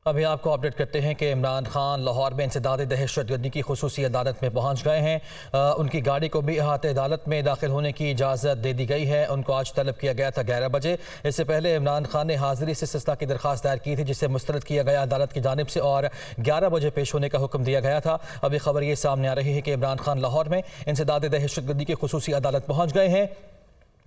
अभी आपको अपडेट करते हैं कि इमरान खान लाहौर में इंसदाद दहशतगर्दी की खुसूसी अदालत में पहुंच गए हैं। उनकी गाड़ी को भी अहाते अदालत में दाखिल होने की इजाज़त दे दी गई है। उनको आज तलब किया गया था 11 बजे। इससे पहले इमरान खान ने हाजिरी से इस्तिस्ना की दरख्वास्त दायर की थी, जिसे मुस्तरद किया गया अदालत की जानिब से और 11 बजे पेश होने का हुक्म दिया गया था। अभी खबर ये सामने आ रही है कि इमरान खान लाहौर में इंसदाद दहशतगर्दी की खुसूसी अदालत पहुँच गए हैं।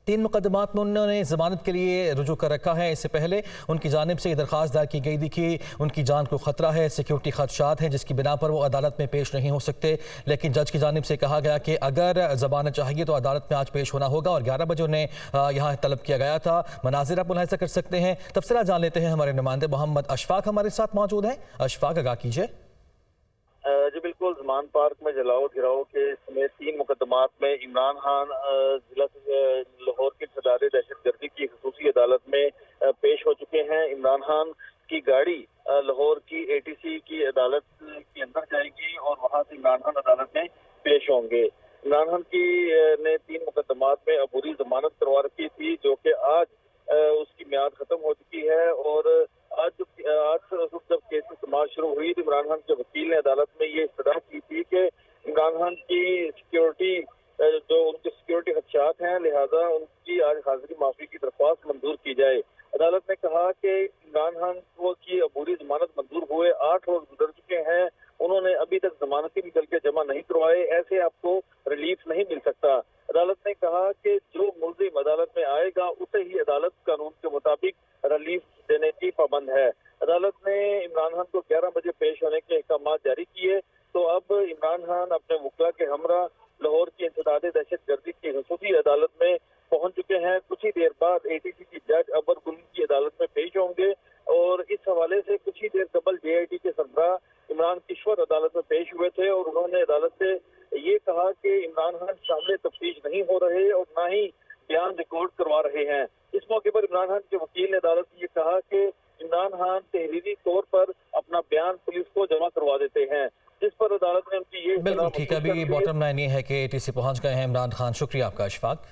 3 मुकदमात में उन्होंने ज़मानत के लिए रुजू कर रखा है। इससे पहले उनकी जानिब से दरख्वास्त दायर की गई थी कि उनकी जान को ख़तरा है, सिक्योरिटी खदशात हैं, जिसकी बिना पर वो अदालत में पेश नहीं हो सकते। लेकिन जज की जानिब से कहा गया कि अगर ज़मानत चाहिए तो अदालत में आज पेश होना होगा और 11 बजे उन्हें यहाँ तलब किया गया था। मनाजिर आप मुलाहिज़ा कर सकते हैं। तफसीलात जान लेते हैं, हमारे नुमाइंदे मोहम्मद अशफाक हमारे साथ मौजूद हैं। अशफाक, आगाह कीजिए। जी बिल्कुल, ज़मान पार्क में जलाओ गिराओ के समेत 3 मुकदमात में इमरान खान जिला लाहौर की इंसदाद दहशतगर्दी की खुसूसी अदालत में पेश हो चुके हैं। इमरान खान की गाड़ी लाहौर की ATC की अदालत के अंदर जाएगी और वहां से इमरान खान अदालत में पेश होंगे। इमरान खान की ने 3 मुकदमात में अबूरी जमानत करवा रखी थी, जो कि आज उसकी म्याद खत्म हो चुकी है। और आज जब केस की समाअत शुरू हुई तो इमरान खान के वकील ने अदालत में ये इस्तदा की थी कि इमरान खान की सिक्योरिटी जो उनके सिक्योरिटी खदशात हैं, लिहाजा उनकी आज हाजिरी माफी की दरख्वास्त मंजूर की जाए। अदालत ने कहा कि इमरान खान को की अबूरी जमानत मंजूर हुए 8 रोज गुजर चुके हैं, उन्होंने अभी तक जमानती निकल के जमा नहीं करवाए, ऐसे आपको रिलीफ नहीं मिल सकता। अदालत ने कहा कि जो मुल्जिम अदालत में आएगा उसे ही अदालत कानून के मुताबिक रिलीफ देने की पाबंद है। अदालत ने इमरान खान को 11 बजे पेश होने के अहकाम जारी किए। तो अब इमरान खान अपने वकला के हमरा लाहौर की इंसदाद दहशतगर्दी की खुसूसी अदालत में पहुंच चुके हैं। कुछ ही देर बाद ATC की जज अबर गुल की अदालत में पेश होंगे और इस हवाले से कुछ ही देर कबल JIT के सरबराह इमरान किश्वर अदालत में पेश हुए थे और उन्होंने अदालत से ये कहा कि इमरान खान शामिल तफ्तीश नहीं हो रहे और ना ही बयान रिकॉर्ड करवा रहे हैं। इस मौके पर इमरान खान के वकील ने अदालत में ये कहा कि इमरान खान तहरीरी तौर पर अपना बयान पुलिस को जमा करवा देते हैं, जिस पर अदालत ने उनकी ये बिल्कुल ठीक है। अभी बॉटम लाइन ये है कि ATC पहुंच गए हैं इमरान खान। शुक्रिया आपका अशफाक।